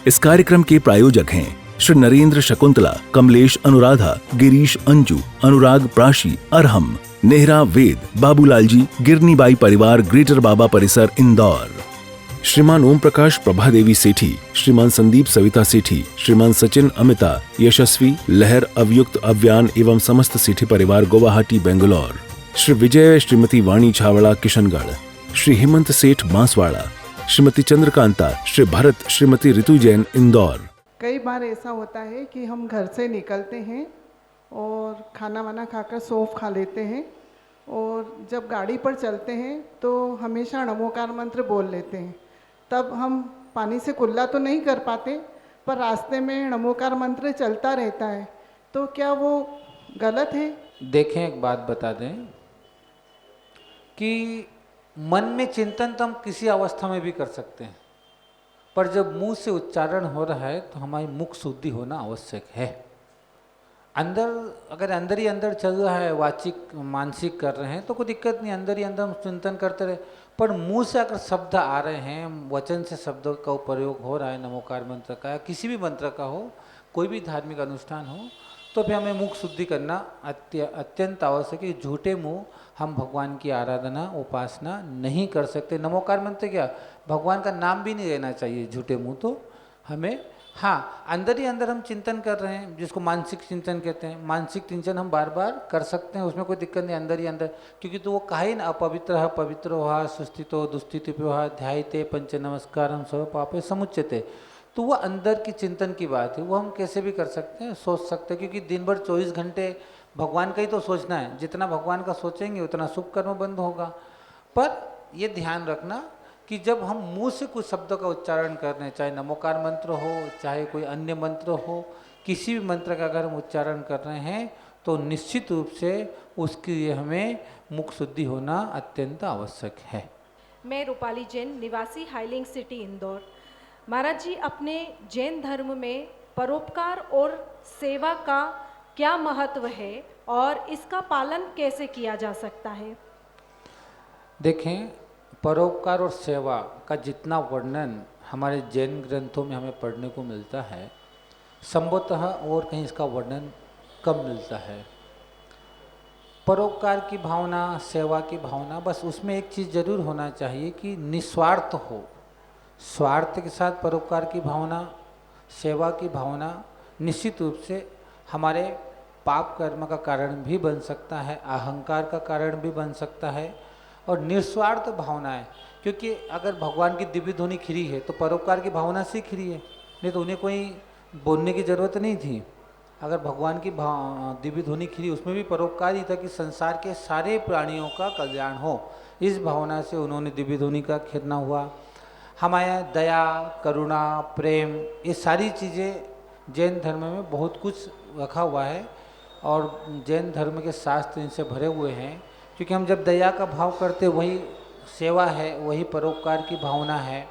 इस कार्यक्रम के प्रायोजक हैं श्री नरेंद्र शकुंतला, कमलेश अनुराधा, गिरीश अंजू, अनुराग प्राशी, अरहम, नेहरा वेद, बाबूलाल जी, गिरनीबाई परिवार, ग्रेटर बाबा परिसर, इंदौर। श्रीमान ओम प्रकाश प्रभादेवी सेठी, श्रीमान संदीप सविता सेठी, श्रीमान सचिन अमिता, यशस्वी लहर अवयुक्त अव्यान एवं समस्त सेठी परिवार, गुवाहाटी, बेंगलोर। श्री विजय, श्रीमती वाणी छावड़ा, किशनगढ़। श्री हेमंत सेठ, बांसवाड़ा। श्रीमती चंद्रकांता, श्री भरत, श्रीमती ऋतु जैन, इंदौर। कई बार ऐसा होता है कि हम घर से निकलते हैं और खाना वाना खाकर सौंफ खा लेते हैं और जब गाड़ी पर चलते हैं तो हमेशा नमोकार मंत्र बोल लेते हैं। तब हम पानी से कुल्ला तो नहीं कर पाते, पर रास्ते में नमोकार मंत्र चलता रहता है, तो क्या वो गलत है? देखें, एक बात बता दें कि मन में चिंतन तो हम किसी अवस्था में भी कर सकते हैं, पर जब मुंह से उच्चारण हो रहा है तो हमारी मुख शुद्धि होना आवश्यक है। अगर अंदर ही अंदर चल रहा है, वाचिक मानसिक कर रहे हैं तो कोई दिक्कत नहीं, अंदर ही अंदर हम चिंतन करते रहे। पर मुंह से अगर शब्द आ रहे हैं, वचन से शब्दों का प्रयोग हो रहा है, नमोकार मंत्र का, किसी भी मंत्र का हो, कोई भी धार्मिक अनुष्ठान हो, तो फिर हमें मुख शुद्धि करना अत्यंत आवश्यक है। झूठे मुंह हम भगवान की आराधना उपासना नहीं कर सकते। नमोकार मंत्र क्या, भगवान का नाम भी नहीं लेना चाहिए झूठे मुंह तो हमें। हाँ, अंदर ही अंदर हम चिंतन कर रहे हैं, जिसको मानसिक चिंतन कहते हैं, मानसिक चिंतन हम बार बार कर सकते हैं, उसमें कोई दिक्कत नहीं, अंदर ही अंदर। क्योंकि तो वो कहा ही ना, अपवित्र पवित्र हुआ, सुस्थितो दुस्थिति हुआ, ध्यायते पंच नमस्कारम सर्व पापे समुच्यते। तो वो अंदर की चिंतन की बात है, वो हम कैसे भी कर सकते हैं, सोच सकते हैं। क्योंकि दिन भर 24 घंटे भगवान का ही तो सोचना है, जितना भगवान का सोचेंगे उतना शुभ कर्म बंद होगा। पर ये ध्यान रखना कि जब हम मुंह से कुछ शब्दों का उच्चारण कर रहे हैं, चाहे नमोकार मंत्र हो, चाहे कोई अन्य मंत्र हो, किसी भी मंत्र का अगर हम उच्चारण कर रहे हैं तो निश्चित रूप से उसके लिए हमें मुख शुद्धि होना अत्यंत आवश्यक है। मैं रूपाली जैन, निवासी हाईलिंग सिटी, इंदौर। महाराज जी, अपने जैन धर्म में परोपकार और सेवा का क्या महत्व है और इसका पालन कैसे किया जा सकता है? देखें, परोपकार और सेवा का जितना वर्णन हमारे जैन ग्रंथों में हमें पढ़ने को मिलता है, संभवतः और कहीं इसका वर्णन कम मिलता है। परोपकार की भावना, सेवा की भावना, बस उसमें एक चीज़ जरूर होना चाहिए कि निस्वार्थ हो। स्वार्थ के साथ परोपकार की भावना, सेवा की भावना निश्चित रूप से हमारे पाप कर्म का कारण भी बन सकता है, अहंकार का कारण भी बन सकता है। और निस्वार्थ भावना है, क्योंकि अगर भगवान की दिव्य ध्वनि खिरी है तो परोपकार की भावना से खिरी है, नहीं तो उन्हें कोई बोलने की ज़रूरत नहीं थी। अगर भगवान की दिव्य ध्वनि खिरी, उसमें भी परोपकार ही था कि संसार के सारे प्राणियों का कल्याण हो। इस भावना से उन्होंने दिव्य ध्वनि का खिरना हुआ। हमारे दया, करुणा, प्रेम, ये सारी चीज़ें जैन धर्म में बहुत कुछ रखा हुआ है और जैन धर्म के शास्त्र इनसे भरे हुए हैं। क्योंकि हम जब दया का भाव करते, वही सेवा है, वही परोपकार की भावना है।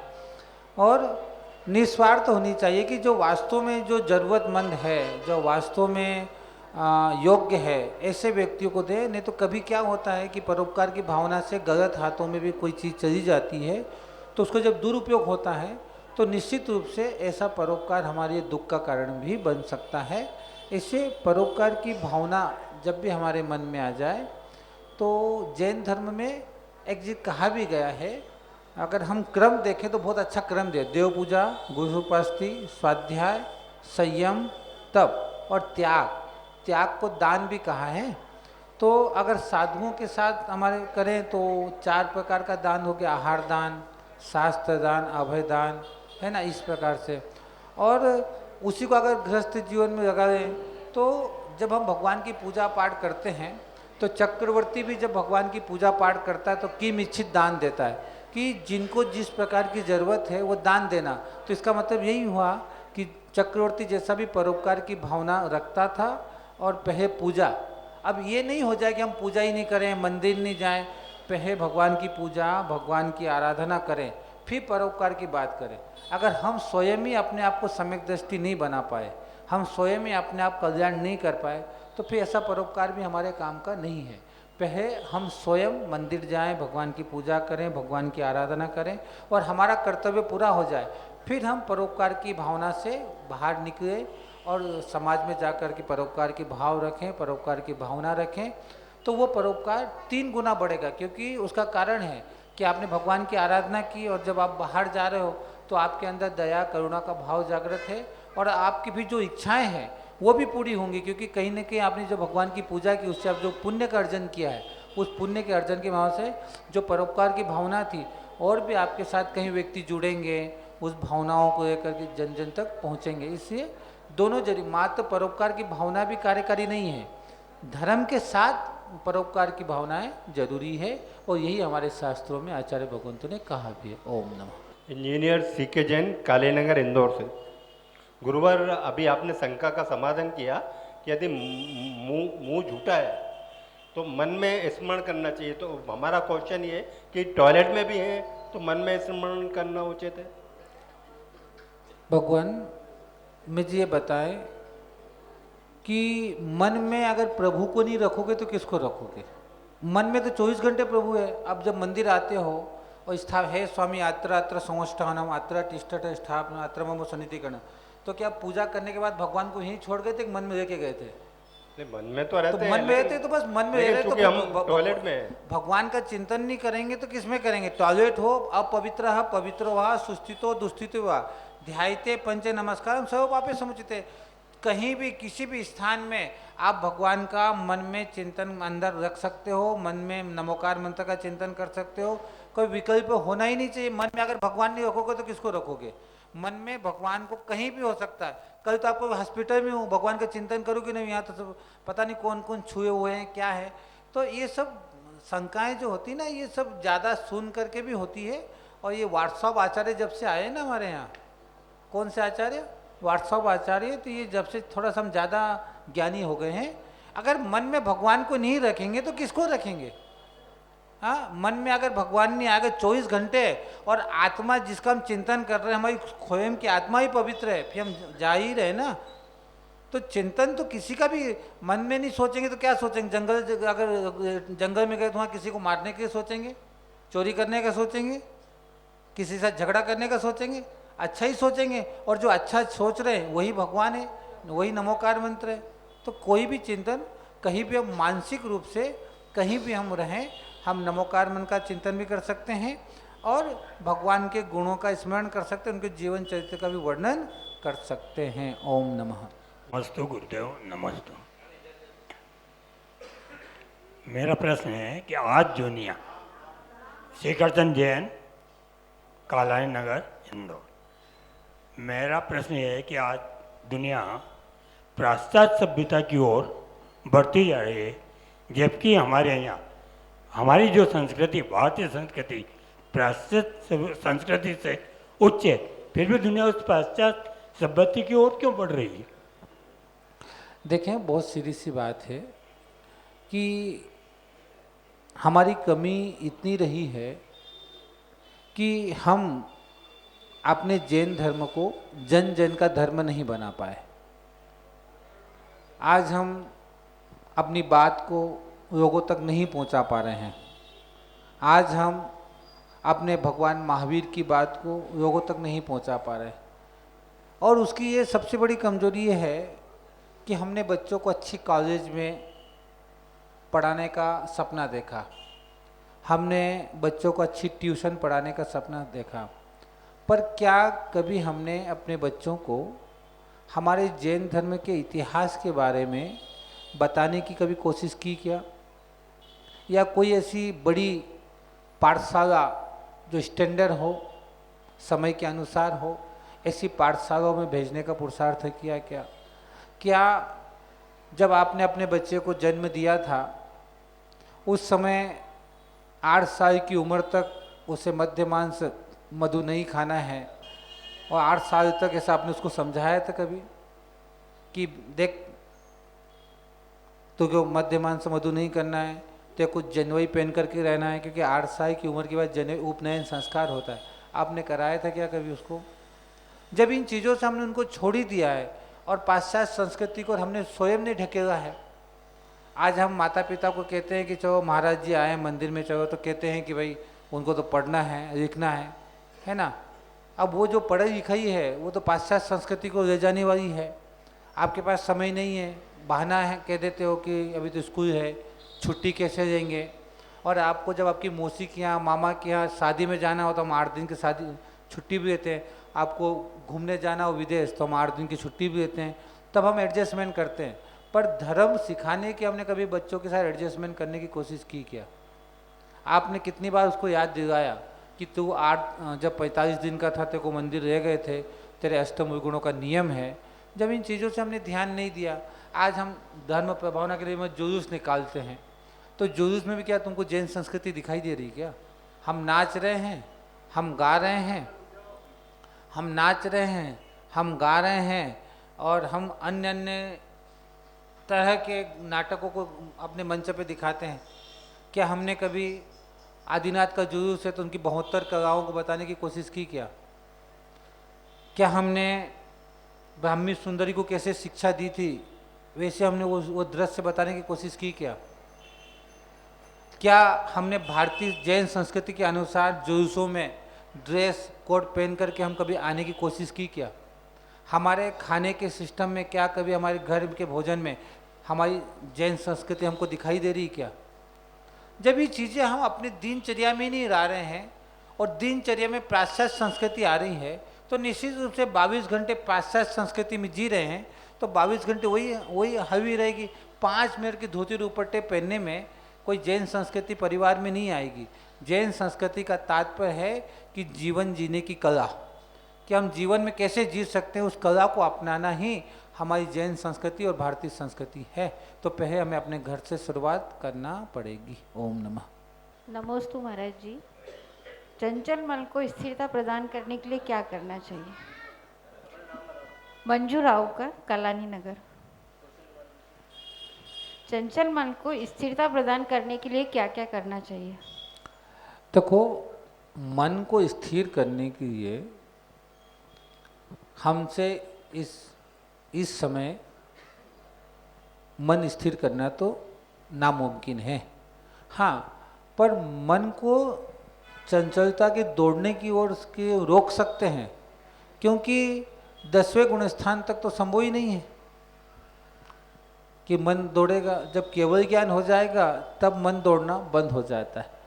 और निस्वार्थ होनी चाहिए कि जो वास्तव में जो ज़रूरतमंद है, जो वास्तव में योग्य है, ऐसे व्यक्तियों को दे। नहीं तो कभी क्या होता है कि परोपकार की भावना से गलत हाथों में भी कोई चीज़ चली जाती है, तो उसको जब दुरुपयोग होता है तो निश्चित रूप से ऐसा परोपकार हमारे दुख का कारण भी बन सकता है। इससे परोपकार की भावना जब भी हमारे मन में आ जाए, तो जैन धर्म में एक चीज कहा भी गया है, अगर हम क्रम देखें तो बहुत अच्छा क्रम दिया। देव पूजा, गुरु उपासना, स्वाध्याय, संयम, तप और त्याग। त्याग को दान भी कहा है। तो अगर साधुओं के साथ हमारे करें तो 4 प्रकार का दान हो गया, आहार दान, शास्त्र दान, अभय दान, है ना, इस प्रकार से। और उसी को अगर गृहस्थ जीवन में लगा दें तो जब हम भगवान की पूजा पाठ करते हैं तो चक्रवर्ती भी जब भगवान की पूजा पाठ करता है तो किम इच्छित दान देता है कि जिनको जिस प्रकार की ज़रूरत है वो दान देना। तो इसका मतलब यही हुआ कि चक्रवर्ती जैसा भी परोपकार की भावना रखता था। और पहले पूजा, अब ये नहीं हो जाए कि हम पूजा ही नहीं करें, मंदिर नहीं जाएं, पहले भगवान की पूजा, भगवान की आराधना करें, फिर परोपकार की बात करें। अगर हम स्वयं ही अपने आप को सम्यक दृष्टि नहीं बना पाए, हम स्वयं ही अपने आप कल्याण नहीं कर पाए, तो फिर ऐसा परोपकार भी हमारे काम का नहीं है। पहले हम स्वयं मंदिर जाएं, भगवान की पूजा करें, भगवान की आराधना करें और हमारा कर्तव्य पूरा हो जाए, फिर हम परोपकार की भावना से बाहर निकले और समाज में जाकर के परोपकार की भाव रखें, परोपकार की भावना रखें, तो वो परोपकार 3 गुना बढ़ेगा। क्योंकि उसका कारण है कि आपने भगवान की आराधना की और जब आप बाहर जा रहे हो तो आपके अंदर दया करुणा का भाव जागृत है और आपकी भी जो इच्छाएं हैं वो भी पूरी होंगी। क्योंकि कहीं ना कहीं आपने जो भगवान की पूजा की उससे आप जो पुण्य का अर्जन किया है, उस पुण्य के अर्जन के भाव से जो परोपकार की भावना थी और भी आपके साथ कहीं व्यक्ति जुड़ेंगे, उस भावनाओं को लेकर के जन जन तक पहुँचेंगे। इसलिए दोनों जरिए मात्र परोपकार की भावना भी कार्यकारी नहीं है, धर्म के साथ परोपकार की भावनाएं जरूरी है और यही हमारे शास्त्रों में आचार्य भगवंतों ने कहा भी है। ओम नमः। इंजीनियर सीके जैन, कालीनगर, इंदौर से। गुरुवार अभी आपने शंका का समाधान किया कि यदि मुंह झूठा है तो मन में स्मरण करना चाहिए। तो हमारा क्वेश्चन ये कि टॉयलेट में भी है तो मन में स्मरण करना उचित है। भगवान मुझे ये बताएं कि मन में अगर प्रभु को नहीं रखोगे तो किसको रखोगे? मन में तो 24 घंटे प्रभु है। अब जब मंदिर आते हो और स्था हे स्वामी अत्र अत्र संस्थानम अत्र तिष्ठत स्थापना अत्र मम सन्निधिकरण, तो क्या पूजा करने के बाद भगवान को यहीं छोड़ गए थे कि मन में लेके गए थे? मन में तो रहते तो हैं, मन में रहते तो बस मन में रह रहे तो हम टॉयलेट में भगवान का चिंतन नहीं करेंगे तो किस में करेंगे? टॉयलेट हो अपवित्र पवित्र हुआ सुस्थितो दुस्थित हुआ ध्यायते पंचे नमस्कार सब पापे समुचित। कहीं भी किसी भी स्थान में आप भगवान का मन में चिंतन अंदर रख सकते हो, मन में नमोकार मंत्र का चिंतन कर सकते हो। कोई विकल्प होना ही नहीं चाहिए। मन में अगर भगवान नहीं रखोगे तो किसको रखोगे? मन में भगवान को कहीं भी हो सकता है। कल तो आपको हॉस्पिटल में हो, भगवान का चिंतन करोगे नहीं, यहाँ तो सब पता नहीं कौन कौन छुए हुए हैं क्या है। तो ये सब शंकाएं जो होती ना, ये सब ज़्यादा सुन करके भी होती है। और ये व्हाट्सअप आचार्य जब से आए ना हमारे यहाँ, कौन से आचार्य? व्हाट्सअप आचार्य। तो ये जब से थोड़ा सा हम ज़्यादा ज्ञानी हो गए हैं। अगर मन में भगवान को नहीं रखेंगे तो किसको रखेंगे? हाँ, मन में अगर भगवान नहीं आएगा 24 घंटे और आत्मा जिसका हम चिंतन कर रहे हैं, हमारी स्वयं की आत्मा ही पवित्र है, फिर हम जा ही रहे ना। तो चिंतन तो किसी का भी मन में नहीं सोचेंगे तो क्या सोचेंगे? अगर जंगल में गए तो वहाँ किसी को मारने के लिए सोचेंगे, चोरी करने का सोचेंगे, किसी से झगड़ा करने का सोचेंगे? अच्छा ही सोचेंगे। और जो अच्छा सोच रहे हैं वही भगवान है, वही नमोकार मंत्र है। तो कोई भी चिंतन कहीं भी हम मानसिक रूप से कहीं भी हम रहें, हम नमोकार मन का चिंतन भी कर सकते हैं और भगवान के गुणों का स्मरण कर सकते हैं, उनके जीवन चरित्र का भी वर्णन कर सकते हैं। ओम नमः। नमस्तु गुरुदेव, नमस्तु। मेरा प्रश्न है कि आज दुनिया, शेखरचंद जैन, कालाई नगर, इंदौर। मेरा प्रश्न ये है कि आज दुनिया पाश्चात्य सभ्यता की ओर बढ़ती जा रही है, जबकि हमारे यहाँ हमारी जो संस्कृति, भारतीय संस्कृति पाश्चात्य संस्कृति से उच्च है, फिर भी दुनिया उस पाश्चात्य सभ्यता की ओर क्यों बढ़ रही है? देखें, बहुत सीधी सी बात है कि हमारी कमी इतनी रही है कि हम अपने जैन धर्म को जन जन का धर्म नहीं बना पाए। आज हम अपनी बात को लोगों तक नहीं पहुंचा पा रहे हैं। आज हम अपने भगवान महावीर की बात को लोगों तक नहीं पहुंचा पा रहे। और उसकी ये सबसे बड़ी कमजोरी ये है कि हमने बच्चों को अच्छी कॉलेज में पढ़ाने का सपना देखा, हमने बच्चों को अच्छी ट्यूशन पढ़ाने का सपना देखा, पर क्या कभी हमने अपने बच्चों को हमारे जैन धर्म के इतिहास के बारे में बताने की कभी कोशिश की क्या? या कोई ऐसी बड़ी पाठशाला जो स्टैंडर्ड हो, समय के अनुसार हो, ऐसी पाठशालाओं में भेजने का पुरुषार्थ किया क्या? क्या जब आपने अपने बच्चे को जन्म दिया था उस समय 8 साल की उम्र तक उसे मध्यमांस मधु नहीं खाना है, और 8 साल तक ऐसा आपने उसको समझाया था कभी कि देख तो क्यों मध्यमांस मधु नहीं करना है, तो कुछ जनवई पहन करके रहना है, क्योंकि 8 साल की उम्र के बाद जनवई उपनयन संस्कार होता है। आपने कराया था क्या कभी उसको? जब इन चीज़ों से हमने उनको छोड़ ही दिया है और पाश्चात्य संस्कृति को हमने स्वयं ने ढकेला है। आज हम माता पिता को कहते हैं कि चलो महाराज जी आए मंदिर में, चलो, तो कहते हैं कि भाई उनको तो पढ़ना है, लिखना है ना। अब वो जो पढ़ाई लिखाई है वो तो पाश्चात्य संस्कृति को ले जाने वाली है। आपके पास समय नहीं है, बहाना है, कह देते हो कि अभी तो स्कूल है, छुट्टी कैसे देंगे। और आपको जब आपकी मौसी के यहाँ, मामा के यहाँ शादी में जाना हो तो हम 8 दिन की शादी छुट्टी भी देते हैं। आपको घूमने जाना हो विदेश तो हम 8 दिन की छुट्टी भी देते हैं, तब हम एडजस्टमेंट करते हैं। पर धर्म सिखाने की हमने कभी बच्चों के साथ एडजस्टमेंट करने की कोशिश की क्या? आपने कितनी बार उसको याद दिलाया कि तू जब 45 दिन का था तेरे को मंदिर रह गए थे, तेरे अष्टम गुणों का नियम है। जब इन चीज़ों से हमने ध्यान नहीं दिया, आज हम धर्म प्रभावना के लिए में जुलूस निकालते हैं, तो जुलूस में भी क्या तुमको जैन संस्कृति दिखाई दे रही क्या? हम नाच रहे हैं, हम गा रहे हैं, हम नाच रहे हैं, हम गा रहे हैं, और हम अन्य अन्य तरह के नाटकों को अपने मंच पे दिखाते हैं। क्या हमने कभी आदिनाथ का जुलूस है तो उनकी 72 कलाओं को बताने की कोशिश की क्या? क्या हमने ब्राह्मी सुंदरी को कैसे शिक्षा दी थी वैसे हमने वो दृश्य बताने की कोशिश की क्या? क्या हमने भारतीय जैन संस्कृति के अनुसार जुलूसों में ड्रेस कोड पहन करके हम कभी आने की कोशिश की क्या? हमारे खाने के सिस्टम में क्या कभी हमारे घर के भोजन में हमारी जैन संस्कृति हमको दिखाई दे रही क्या? जब ये चीज़ें हम अपने दिनचर्या में नहीं ला रहे हैं और दिनचर्या में पाश्चात्य संस्कृति आ रही है, तो निश्चित रूप से 22 घंटे पाश्चात्य संस्कृति में जी रहे हैं, तो 22 घंटे वही हावी रहेगी। 5 मिनट की धोती दुपट्टे पहनने में कोई जैन संस्कृति परिवार में नहीं आएगी। जैन संस्कृति का तात्पर्य है कि जीवन जीने की कला, कि हम जीवन में कैसे जी सकते हैं, उस कला को अपनाना ही हमारी जैन संस्कृति और भारतीय संस्कृति है। तो पहले हमें अपने घर से शुरुआत करना पड़ेगी। ओम नमः। नमोस्तु महाराज जी। चंचल मन को स्थिरता प्रदान करने के लिए क्या करना चाहिए? मंजू रावकर, कलानी नगर। चंचल मन को स्थिरता प्रदान करने के लिए क्या क्या करना चाहिए? देखो, मन को स्थिर करने के लिए हमसे इस समय मन स्थिर करना तो नामुमकिन है। हाँ, पर मन को चंचलता के दौड़ने की ओर के रोक सकते हैं, क्योंकि 10वें गुण स्थान तक तो संभव ही नहीं है कि मन दौड़ेगा। जब केवल ज्ञान हो जाएगा तब मन दौड़ना बंद हो जाता है।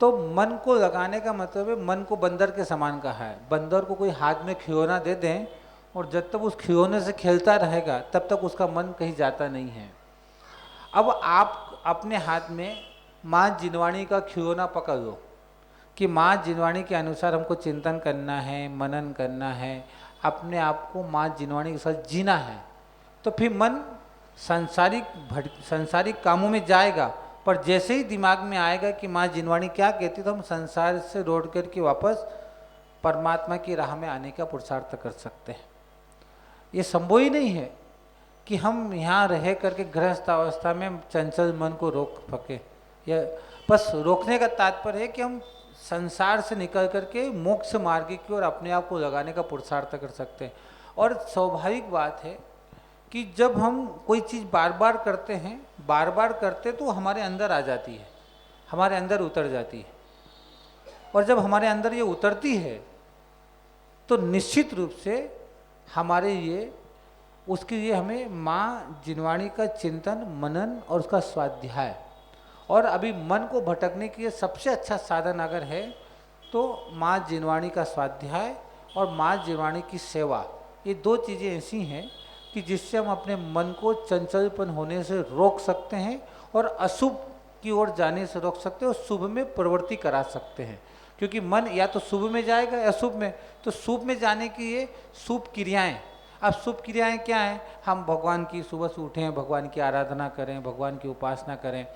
तो मन को लगाने का मतलब है, मन को बंदर के समान कहा है। बंदर को कोई हाथ में खिलौना दे दें और जब तक उस खिलौने से खेलता रहेगा तब तक उसका मन कहीं जाता नहीं है। अब आप अपने हाथ में माँ जिनवाणी का खिलौना पकड़ लो कि माँ जिनवाणी के अनुसार हमको चिंतन करना है, मनन करना है, अपने आप को माँ जिनवाणी के साथ जीना है, तो फिर मन सांसारिक कामों में जाएगा। पर जैसे ही दिमाग में आएगा कि माँ जिनवाणी क्या कहती, तो हम संसार से लौट करके वापस परमात्मा की राह में आने का पुरुषार्थ कर सकते हैं। ये संभव ही नहीं है कि हम यहाँ रह करके गृहस्थ अवस्था में चंचल मन को रोक सके। या बस रोकने का तात्पर्य है कि हम संसार से निकल करके मोक्ष मार्ग की ओर अपने आप को लगाने का पुरुषार्थ कर सकते हैं। और स्वाभाविक बात है कि जब हम कोई चीज़ बार बार करते तो हमारे अंदर आ जाती है, हमारे अंदर उतर जाती है। और जब हमारे अंदर ये उतरती है तो निश्चित रूप से हमारे लिए उसके लिए हमें माँ जिनवाणी का चिंतन, मनन और उसका स्वाध्याय, और अभी मन को भटकने के लिए सबसे अच्छा साधन अगर है तो माँ जिनवाणी का स्वाध्याय और माँ जिनवाणी की सेवा। ये 2 चीज़ें ऐसी हैं कि जिससे हम अपने मन को चंचलपन होने से रोक सकते हैं और अशुभ की ओर जाने से रोक सकते हैं और शुभ में प्रवृत्ति करा सकते हैं। क्योंकि मन या तो शुभ में जाएगा या शुभ में, तो शुभ में जाने की ये शुभ क्रियाएं। अब शुभ क्रियाएं क्या हैं? हम भगवान की सुबह से उठें, भगवान की आराधना करें, भगवान की उपासना करें।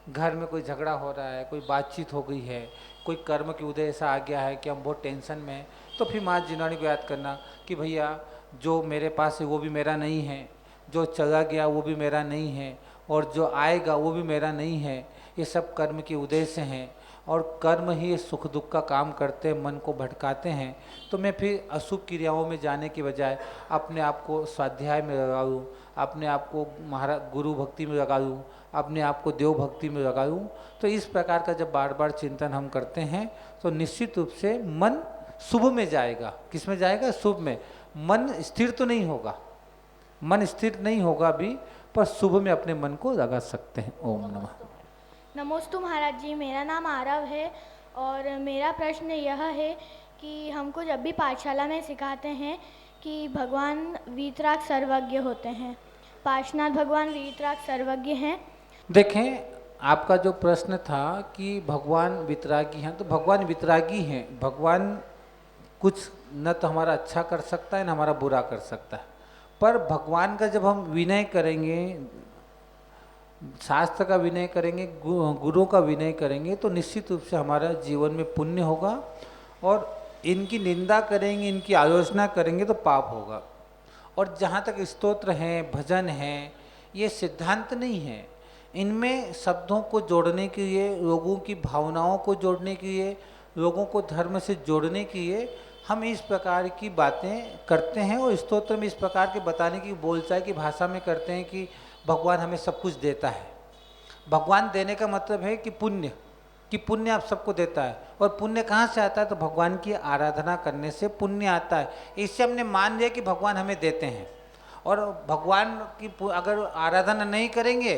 घर में कोई झगड़ा हो रहा है, कोई बातचीत हो गई है, कोई कर्म की उदय ऐसा आ गया है कि हम बहुत टेंशन में हैं, तो फिर माँ जिनवाणी को याद करना कि भैया जो मेरे पास है वो भी मेरा नहीं है, जो चला गया वो भी मेरा नहीं है, और जो आएगा वो भी मेरा नहीं है। ये सब कर्म के उदय से हैं और कर्म ही सुख दुख का काम करते हैं, मन को भटकाते हैं। तो मैं फिर अशुभ क्रियाओं में जाने के बजाय अपने आप को स्वाध्याय में लगा लूँ, अपने आप को महाराज गुरु भक्ति में लगा लूँ, अपने आप को देव भक्ति में लगा लूँ। तो इस प्रकार का जब बार बार चिंतन हम करते हैं तो निश्चित रूप से मन शुभ में जाएगा। किस में जाएगा? शुभ में। मन स्थिर तो नहीं होगा, मन स्थिर नहीं होगा भी, पर शुभ में अपने मन को लगा सकते हैं। ओम नमः। नमोस्तु महाराज जी, मेरा नाम आरव है और मेरा प्रश्न यह है कि हमको जब भी पाठशाला में सिखाते हैं कि भगवान वीतराग सर्वज्ञ होते हैं, पार्श्वनाथ भगवान वीतराग सर्वज्ञ हैं। देखें, आपका जो प्रश्न था कि भगवान वितरागी हैं, तो भगवान वितरागी हैं। भगवान कुछ न तो हमारा अच्छा कर सकता है न हमारा बुरा कर सकता है, पर भगवान का जब हम विनय करेंगे, शास्त्र का विनय करेंगे, गुरु का विनय करेंगे, तो निश्चित रूप से हमारा जीवन में पुण्य होगा। और इनकी निंदा करेंगे, इनकी आलोचना करेंगे तो पाप होगा। और जहाँ तक स्तोत्र हैं, भजन हैं, ये सिद्धांत नहीं है। इनमें शब्दों को जोड़ने के लिए, लोगों की भावनाओं को जोड़ने के लिए, लोगों को धर्म से जोड़ने के लिए हम इस प्रकार की बातें करते हैं। और स्तोत्र में इस प्रकार के बताने की बोलचाल की भाषा में करते हैं कि भगवान हमें सब कुछ देता है। भगवान देने का मतलब है कि पुण्य आप सबको देता है। और पुण्य कहाँ से आता है? तो भगवान की आराधना करने से पुण्य आता है। इससे हमने मान लिया कि भगवान हमें देते हैं। और भगवान की अगर आराधना नहीं करेंगे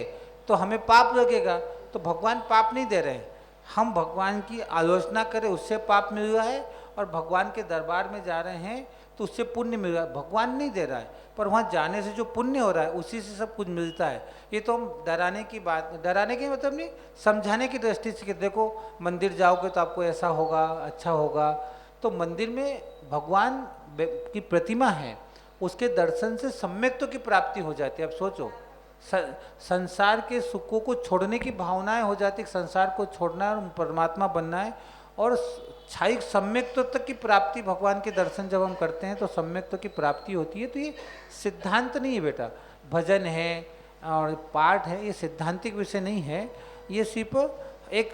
तो हमें पाप लगेगा, तो भगवान पाप नहीं दे रहे हैं। हम भगवान की आलोचना करें उससे पाप मिल रहा है, और भगवान के दरबार में जा रहे हैं तो उससे पुण्य मिल रहा है। भगवान नहीं दे रहा है, पर वहाँ जाने से जो पुण्य हो रहा है उसी से सब कुछ मिलता है। ये तो हम डराने की बात, डराने की मतलब नहीं, समझाने की दृष्टि से कि देखो मंदिर जाओगे तो आपको ऐसा होगा, अच्छा होगा। तो मंदिर में भगवान की प्रतिमा है, उसके दर्शन से सम्यक्त्व की प्राप्ति हो जाती है। अब सोचो, संसार के सुखों को छोड़ने की भावनाएं हो जाती है, संसार को छोड़ना है और परमात्मा बनना है। और क्षायिक सम्यक्त्व तक की प्राप्ति, भगवान के दर्शन जब हम करते हैं तो सम्यक्त्व की प्राप्ति होती है। तो ये सिद्धांत नहीं है बेटा, भजन है और पाठ है, ये सिद्धांतिक विषय नहीं है। ये सिर्फ एक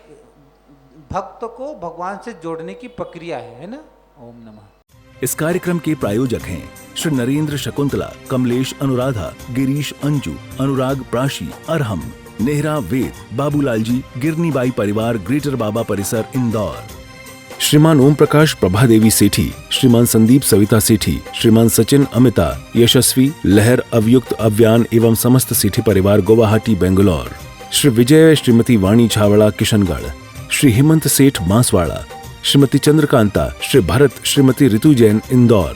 भक्त को भगवान से जोड़ने की प्रक्रिया है ना। ओम नमः। इस कार्यक्रम के प्रायोजक हैं श्री नरेंद्र शकुंतला, कमलेश अनुराधा, गिरीश अंजू, अनुराग प्राशी, अरहम, नेहरा वेद, बाबूलाल जी, गिरनीबाई परिवार, ग्रेटर बाबा परिसर, इंदौर। श्रीमान ओम प्रकाश प्रभादेवी सेठी, श्रीमान संदीप सविता सेठी, श्रीमान सचिन अमिता, यशस्वी लहर, अवयुक्त अव्यान एवं समस्त सेठी परिवार, गुवाहाटी, बेंगलोर। श्री विजय, श्रीमती वाणी छावड़ा, किशनगढ़। श्री हेमंत सेठ, बांसवाड़ा। श्रीमती चंद्रकांता, श्री भरत, श्रीमती ऋतु जैन, इंदौर।